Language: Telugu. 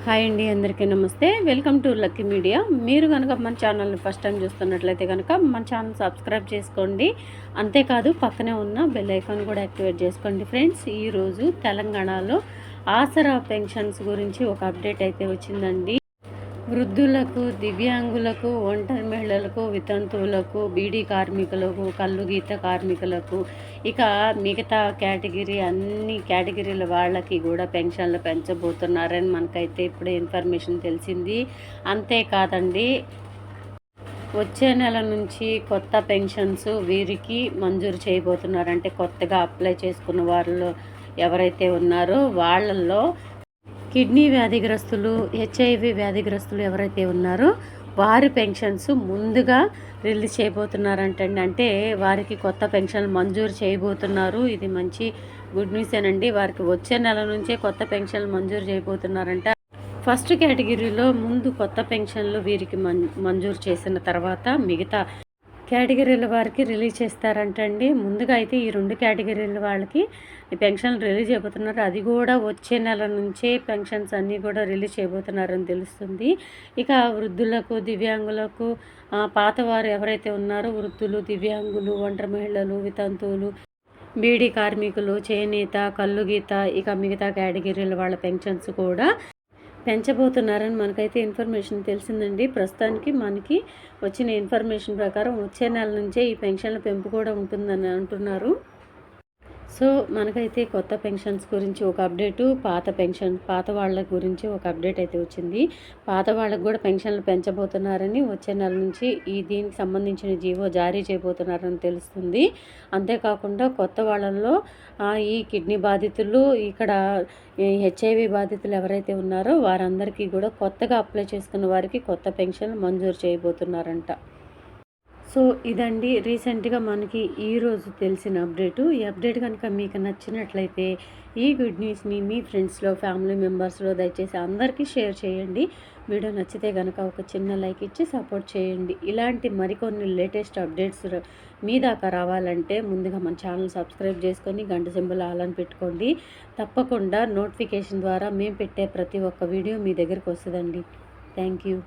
హాయ్ అండి, అందరికీ నమస్తే. Welcome to lucky media. మీరు కనుక మన ఛానల్ని ఫస్ట్ టైం చూస్తున్నట్లయితే కనుక మన ఛానల్ సబ్స్క్రైబ్ చేసుకోండి. అంతేకాదు పక్కనే ఉన్న బెల్ ఐకాన్ కూడా యాక్టివేట్ చేసుకోండి. ఫ్రెండ్స్, ఈరోజు తెలంగాణలో ఆసరా పెన్షన్స్ గురించి ఒక అప్డేట్ అయితే వచ్చిందండి. వృద్ధులకు, దివ్యాంగులకు, ఒంటరి మహిళలకు, వితంతువులకు, బీడీ కార్మికులకు, కల్లుగీత కార్మికులకు, ఇక మిగతా కేటగిరీ అన్ని కేటగిరీల వాళ్ళకి కూడా పెన్షన్లు పెంచబోతున్నారని మనకైతే ఇప్పుడే ఇన్ఫర్మేషన్ తెలిసింది. అంతేకాదండి, వచ్చే నెల నుంచి కొత్త పెన్షన్స్ వీరికి మంజూరు చేయబోతున్నారు. అంటే కొత్తగా అప్లై చేసుకున్న వాళ్ళు ఎవరైతే ఉన్నారో వాళ్ళల్లో కిడ్నీ వ్యాధిగ్రస్తులు, హెచ్ఐవి వ్యాధిగ్రస్తులు ఎవరైతే ఉన్నారో వారి పెన్షన్స్ ముందుగా రిలీజ్ చేయబోతున్నారంటండి. అంటే వారికి కొత్త పెన్షన్లు మంజూరు చేయబోతున్నారు. ఇది మంచి గుడ్ న్యూస్ ఏనండి. వారికి వచ్చే నెల నుంచే కొత్త పెన్షన్లు మంజూరు చేయబోతున్నారంట. ఫస్ట్ కేటగిరీలో ముందు కొత్త పెన్షన్లు వీరికి మంజూరు చేసిన తర్వాత మిగతా కేటగిరీల వారికి రిలీజ్ చేస్తారంటండి. ముందుగా అయితే ఈ 2 కేటగిరీల వాళ్ళకి ఈ పెన్షన్లు రిలీజ్ చేయబోతున్నారు. అది కూడా వచ్చే నెల నుంచే పెన్షన్స్ అన్నీ కూడా రిలీజ్ చేయబోతున్నారని తెలుస్తుంది. ఇక వృద్ధులకు, దివ్యాంగులకు, పాతవారు ఎవరైతే ఉన్నారో వృద్ధులు, దివ్యాంగులు, ఒంటరి మహిళలు, వితంతువులు, బీడీ కార్మికులు, చేనేత, కల్లుగీత, ఇక మిగతా కేటగిరీల వాళ్ళ పెన్షన్స్ కూడా పెంచబోతున్నారని మనకైతే ఇన్ఫర్మేషన్ తెలిసిందండి. ప్రస్తుతానికి మనకి వచ్చిన ఇన్ఫర్మేషన్ ప్రకారం వచ్చే నెల నుంచే ఈ పెన్షన్ల పెంపు కూడా ఉంటుందని అంటున్నారు. సో మనకైతే కొత్త పెన్షన్స్ గురించి ఒక అప్డేటు, పాత వాళ్ళ గురించి ఒక అప్డేట్ అయితే వచ్చింది. పాత వాళ్ళకు కూడా పెన్షన్లు పెంచబోతున్నారని, వచ్చే నెల నుంచి దీనికి సంబంధించిన జీవో జారీ చేయబోతున్నారని తెలుస్తుంది. అంతేకాకుండా కొత్త వాళ్ళల్లో ఈ కిడ్నీ బాధితులు, ఇక్కడ హెచ్ఐవి బాధితులు ఎవరైతే ఉన్నారో వారందరికీ కూడా కొత్తగా అప్లై చేసుకున్న వారికి కొత్త పెన్షన్లు మంజూరు చేయబోతున్నారంట. సో ఇదండి రీసెంట్గా మనకి ఈరోజు తెలిసిన అప్డేటు. ఈ అప్డేట్ కనుక మీకు నచ్చినట్లయితే ఈ గుడ్ న్యూస్ని మీ ఫ్రెండ్స్లో, ఫ్యామిలీ మెంబర్స్లో దయచేసి అందరికీ షేర్ చేయండి. వీడియో నచ్చితే కనుక ఒక చిన్న లైక్ ఇచ్చి సపోర్ట్ చేయండి. ఇలాంటి మరికొన్ని లేటెస్ట్ అప్డేట్స్ మీ దాకా రావాలంటే ముందుగా మన ఛానల్ సబ్స్క్రైబ్ చేసుకొని గంట సింబల్ ఆల్ అని పెట్టుకోండి. తప్పకుండా నోటిఫికేషన్ ద్వారా మేము పెట్టే ప్రతి ఒక్క వీడియో మీ దగ్గరికి వస్తుందండి. Thank you.